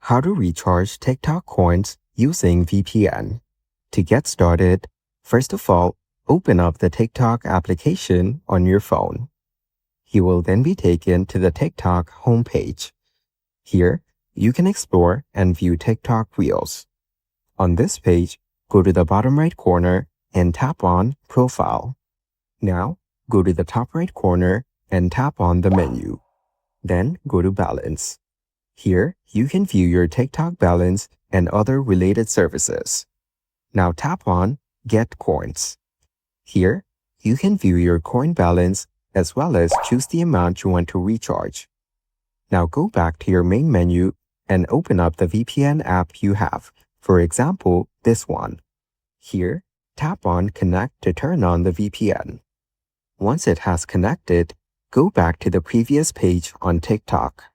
How to recharge TikTok coins using VPN. To get started, first of all, open up the TikTok application on your phone. You will then be taken to the TikTok homepage. Here, you can explore and view TikTok Reels. On this page, go to the bottom right corner and tap on Profile. Now, go to the top right corner and tap on the menu. Then go to Balance. Here, you can view your TikTok balance and other related services. Now tap on Get Coins. Here, you can view your coin balance as well as choose the amount you want to recharge. Now go back to your main menu and open up the VPN app you have, for example, this one. Here, tap on Connect to turn on the VPN. Once it has connected, go back to the previous page on TikTok.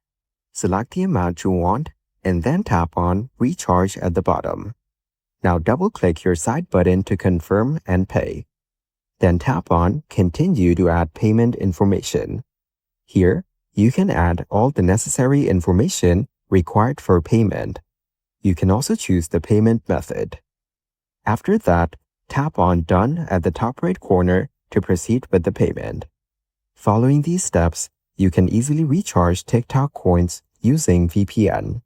Select the amount you want and then tap on Recharge at the bottom. Now double-click your side button to confirm and pay. Then tap on Continue to add payment information. Here, you can add all the necessary information required for payment. You can also choose the payment method. After that, tap on Done at the top right corner to proceed with the payment. Following these steps, you can easily recharge TikTok coins using VPN.